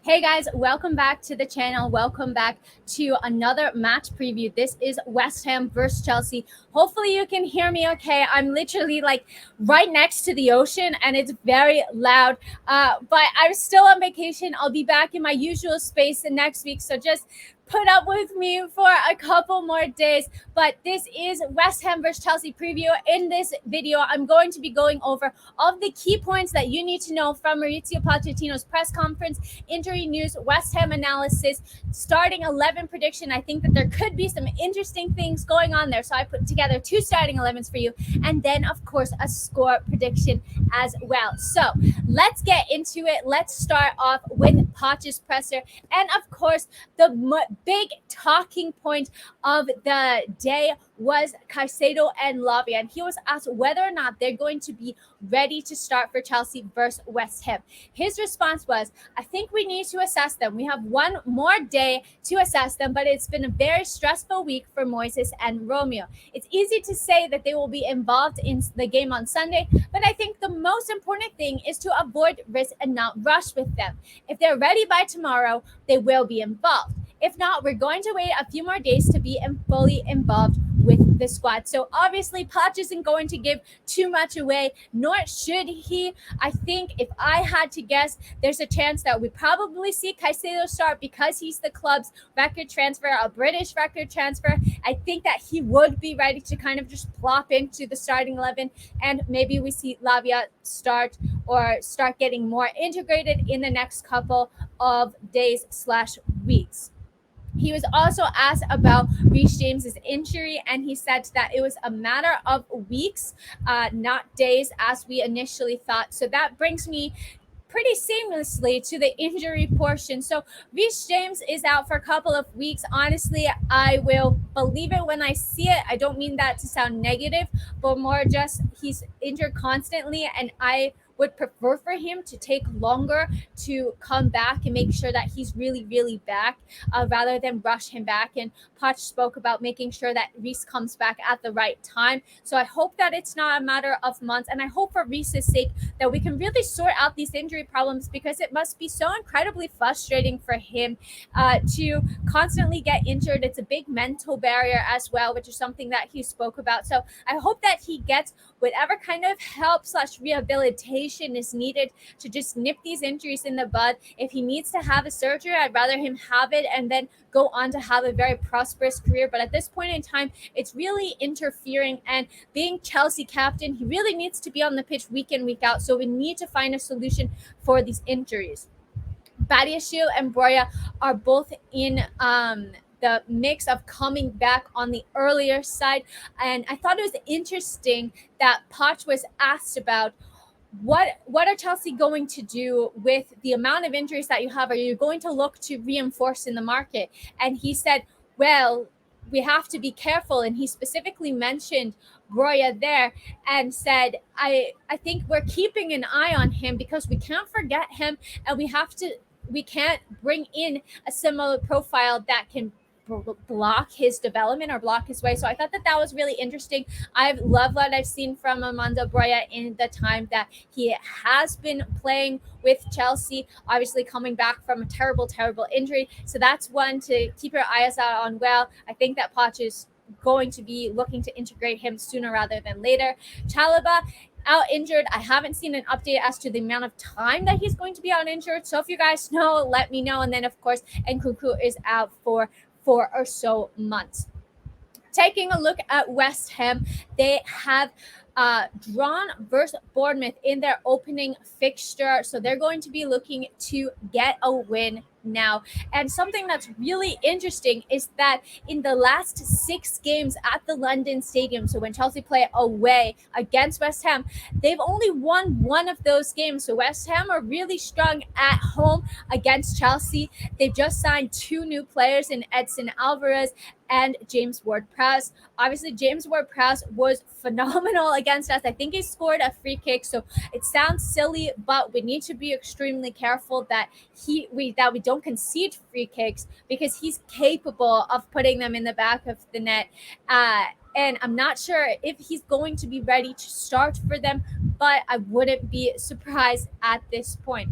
Hey guys, welcome back to the channel. Welcome back to another match preview. This is West Ham versus Chelsea. Hopefully you can hear me okay. I'm literally like right next to the ocean and it's very loud. But I'm still on vacation. I'll be back in my usual space next week. So just put up with me for a couple more days. But this is West Ham versus Chelsea preview. In this video, I'm going to be going over all of the key points that you need to know from Maurizio Pochettino's press conference, injury news, West Ham analysis, starting 11 prediction. I think that there could be some interesting things going on there. So I put together two starting 11s for you. And then, of course, a score prediction as well. So let's get into it. Let's start off with Poch's presser. And, of course, the big talking point of the day was Caicedo and Lavia. And he was asked whether or not they're going to be ready to start for Chelsea versus West Ham. His response was, I think we need to assess them. We have one more day to assess them, but it's been a very stressful week for Moises and Romeo. It's easy to say that they will be involved in the game on Sunday, but I think the most important thing is to avoid risk and not rush with them. If they're ready by tomorrow, they will be involved. If not, we're going to wait a few more days to be fully involved with the squad. So obviously, Poch isn't going to give too much away, nor should he. I think if I had to guess, there's a chance that we probably see Caicedo start because he's the club's record transfer, a British record transfer. I think that he would be ready to kind of just plop into the starting 11, and maybe we see Lavia start or start getting more integrated in the next couple of days/weeks. He was also asked about Reece James's injury, and he said that it was a matter of weeks, not days, as we initially thought. So that brings me pretty seamlessly to the injury portion. So Reece James is out for a couple of weeks. Honestly, I will believe it when I see it. I don't mean that to sound negative, but more just he's injured constantly, and I would prefer for him to take longer to come back and make sure that he's really, really back, rather than rush him back. And Poch spoke about making sure that Reece comes back at the right time. So I hope that it's not a matter of months, and I hope for Reece's sake that we can really sort out these injury problems, because it must be so incredibly frustrating for him to constantly get injured. It's a big mental barrier as well, which is something that he spoke about. So I hope that he gets whatever kind of help/rehabilitation is needed to just nip these injuries in the bud. If he needs to have a surgery, I'd rather him have it and then go on to have a very prosperous career. But at this point in time, it's really interfering. And being Chelsea captain, he really needs to be on the pitch week in, week out. So we need to find a solution for these injuries. Badiashile and Broya are both in the mix of coming back on the earlier side. And I thought it was interesting that Poch was asked about what are Chelsea going to do with the amount of injuries that you have? Are you going to look to reinforce in the market? And he said, well, we have to be careful. And he specifically mentioned Broya there and said, I think we're keeping an eye on him because we can't forget him, and we can't bring in a similar profile that can block his development or block his way. So I thought that that was really interesting. I love what I've seen from Armando Broya in the time that he has been playing with Chelsea, obviously coming back from a terrible injury. So that's one to keep your eyes out on. Well, I think that Poch is going to be looking to integrate him sooner rather than later. Chalobah out injured. I haven't seen an update as to the amount of time that he's going to be out injured. So if you guys know, let me know. And then of course, Nkunku is out for 4 or so months. Taking a look at West Ham, they have drawn versus Bournemouth in their opening fixture. So they're going to be looking to get a win now. And something that's really interesting is that in the last 6 games at the London Stadium, so when Chelsea play away against West Ham, they've only won one of those games. So West Ham are really strong at home against Chelsea. They've just signed 2 new players in Edson Alvarez and James Ward-Prowse. Obviously, James Ward-Prowse was phenomenal against us. I think he scored a free kick, so it sounds silly, but we need to be extremely careful that we don't concede free kicks, because he's capable of putting them in the back of the net. And I'm not sure if he's going to be ready to start for them, but I wouldn't be surprised at this point.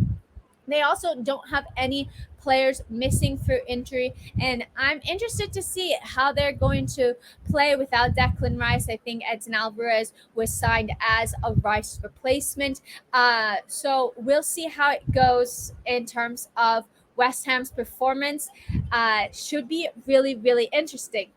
They also don't have any players missing through injury, and I'm interested to see how they're going to play without Declan Rice. I think Edson Alvarez was signed as a Rice replacement, so we'll see how it goes in terms of West Ham's performance. Should be really, really interesting.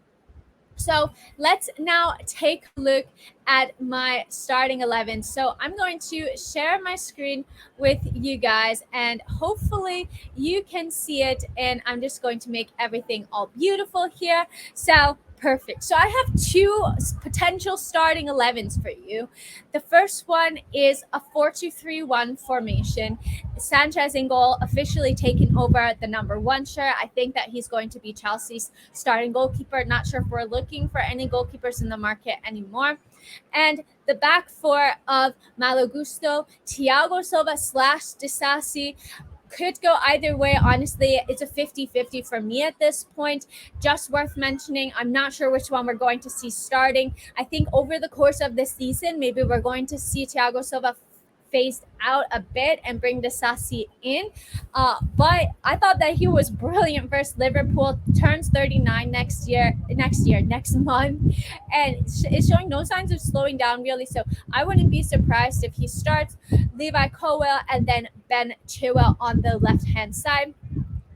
So let's now take a look at my starting 11. So I'm going to share my screen with you guys, and hopefully you can see it. And I'm just going to make everything all beautiful here. So perfect. So I have two potential starting 11s for you. The first one is a 4-2-3-1 formation. Sanchez in goal, officially taking over the number one shirt. I think that he's going to be Chelsea's starting goalkeeper. Not sure if we're looking for any goalkeepers in the market anymore. And the back four of Malo Gusto, Thiago Silva slash Disasi. Could go either way. Honestly, it's a 50-50 for me at this point. Just worth mentioning, I'm not sure which one we're going to see starting. I think over the course of this season, maybe we're going to see Thiago Silva phased out a bit and bring Disasi in. But I thought that he was brilliant versus Liverpool. Turns 39 next month, and is showing no signs of slowing down really. So I wouldn't be surprised if he starts Levi Colwill and then Ben Chilwell on the left hand side.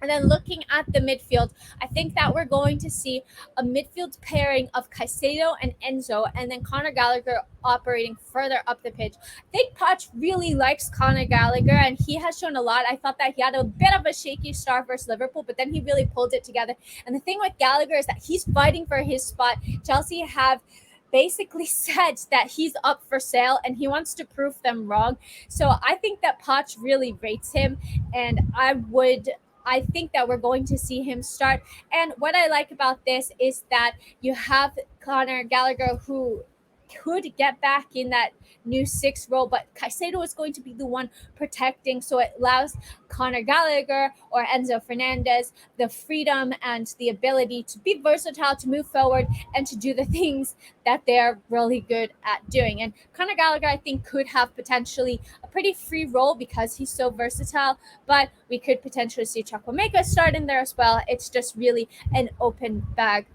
And then looking at the midfield, I think that we're going to see a midfield pairing of Caicedo and Enzo, and then Conor Gallagher operating further up the pitch. I think Poch really likes Conor Gallagher, and he has shown a lot. I thought that he had a bit of a shaky start versus Liverpool, but then he really pulled it together. And the thing with Gallagher is that he's fighting for his spot. Chelsea have basically said that he's up for sale and he wants to prove them wrong. So I think that Poch really rates him, and I think that we're going to see him start. And what I like about this is that you have Conor Gallagher, who could get back in that new six role, but Caicedo is going to be the one protecting. So it allows Conor Gallagher or Enzo Fernandez the freedom and the ability to be versatile, to move forward, and to do the things that they're really good at doing. And Conor Gallagher, I think, could have potentially a pretty free role because he's so versatile, but we could potentially see Chukwuemeka start in there as well. It's just really an open bag.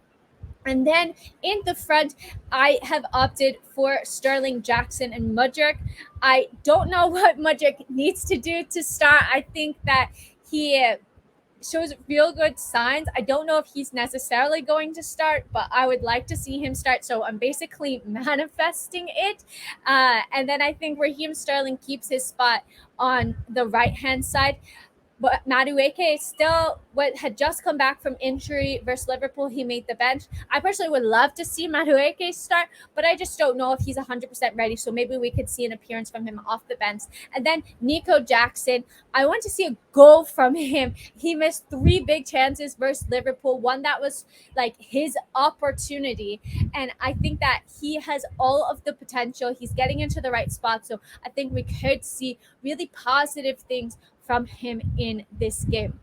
And then in the front, I have opted for Sterling, Jackson, and Mudryk. I don't know what Mudryk needs to do to start. I think that he shows real good signs. I don't know if he's necessarily going to start, but I would like to see him start. So I'm basically manifesting it. And then I think Raheem Sterling keeps his spot on the right-hand side. But Madueke still had just come back from injury versus Liverpool. He made the bench. I personally would love to see Madueke start, but I just don't know if he's 100% ready. So maybe we could see an appearance from him off the bench. And then Nico Jackson, I want to see a goal from him. He missed 3 big chances versus Liverpool, one that was like his opportunity. And I think that he has all of the potential. He's getting into the right spot. So I think we could see really positive things from him in this game.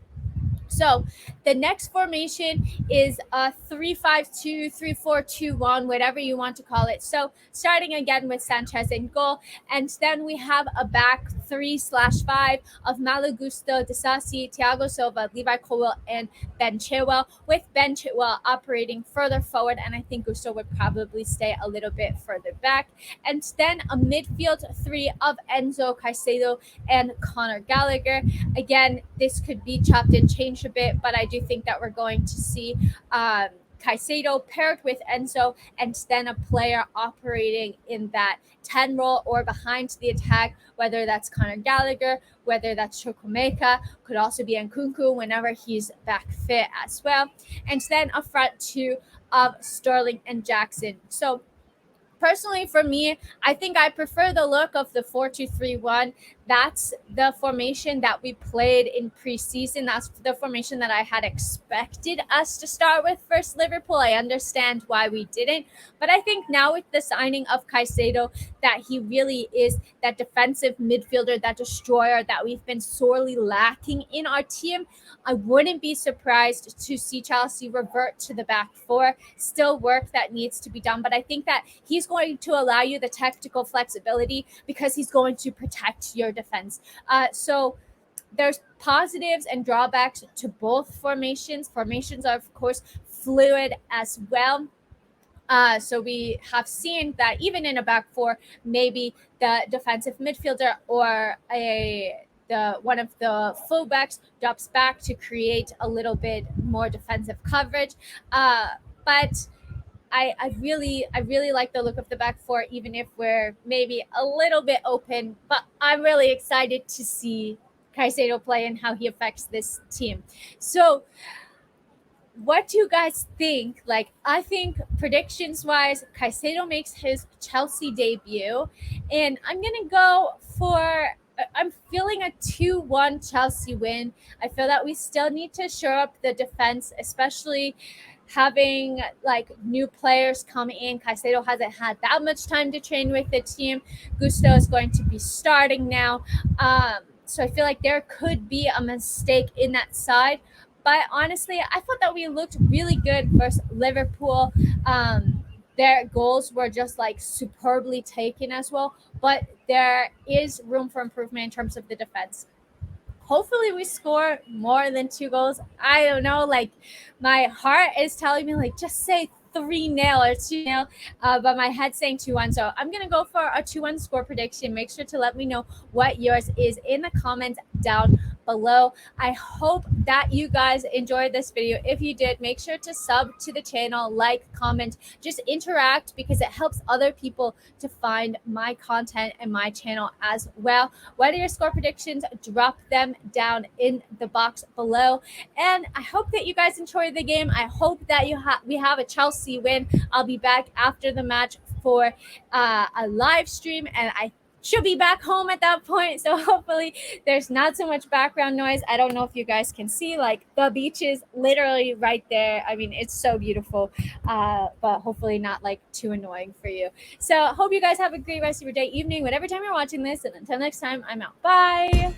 So the next formation is a 3-5-2, 3-4-2-1, whatever you want to call it. So starting again with Sanchez in goal, and then we have a back 3/5 of Malo Gusto, Disasi, Thiago Silva, Levi Colwill, and Ben Chilwell, with Ben Chilwell operating further forward, and I think Gusto would probably stay a little bit further back. And then a midfield 3 of Enzo, Caicedo, and Conor Gallagher. Again, this could be chopped and changed a bit, but I do think that we're going to see Caicedo paired with Enzo, and then a player operating in that 10 role or behind the attack, whether that's Conor Gallagher, whether that's Chukwuemeka, could also be Nkunku whenever he's back fit as well. And then a front 2 of Sterling and Jackson. So personally, for me, I think I prefer the look of the 4-2-3-1. That's the formation that we played in preseason. That's the formation that I had expected us to start with versus Liverpool. I understand why we didn't, but I think now with the signing of Caicedo, that he really is that defensive midfielder, that destroyer that we've been sorely lacking in our team. I wouldn't be surprised to see Chelsea revert to the back 4. Still work that needs to be done, but I think that he's going to allow you the tactical flexibility because he's going to protect your defense. So there's positives and drawbacks to both formations. Formations are, of course, fluid as well. So we have seen that even in a back four, maybe the defensive midfielder or the one of the fullbacks drops back to create a little bit more defensive coverage. But I really like the look of the back four, even if we're maybe a little bit open. But I'm really excited to see Caicedo play and how he affects this team. So what do you guys think? Like, I think predictions wise, Caicedo makes his Chelsea debut, and I'm gonna go for. I'm feeling a 2-1 Chelsea win. I feel that we still need to shore up the defense, especially having like new players come in. Caicedo hasn't had that much time to train with the team. Gusto is going to be starting now. So I feel like there could be a mistake in that side. But honestly, I thought that we looked really good versus Liverpool. Their goals were just like superbly taken as well. But there is room for improvement in terms of the defense. Hopefully we score more than 2 goals. I don't know. Like my heart is telling me like just say 3-0 or 2-0, but my head's saying 2-1. So I'm gonna go for a 2-1 score prediction. Make sure to let me know what yours is in the comments down below. I hope that you guys enjoyed this video. If you did, make sure to sub to the channel, like, comment, just interact, because it helps other people to find my content and my channel as well. What are your score predictions? Drop them down in the box below. And I hope that you guys enjoyed the game. I hope that we have a Chelsea win. I'll be back after the match for a live stream, and I should be back home at that point. So hopefully there's not so much background noise. I don't know if you guys can see, like the beach is literally right there. I mean, it's so beautiful, but hopefully not like too annoying for you. So hope you guys have a great rest of your day, evening, whatever time you're watching this. And until next time, I'm out. Bye.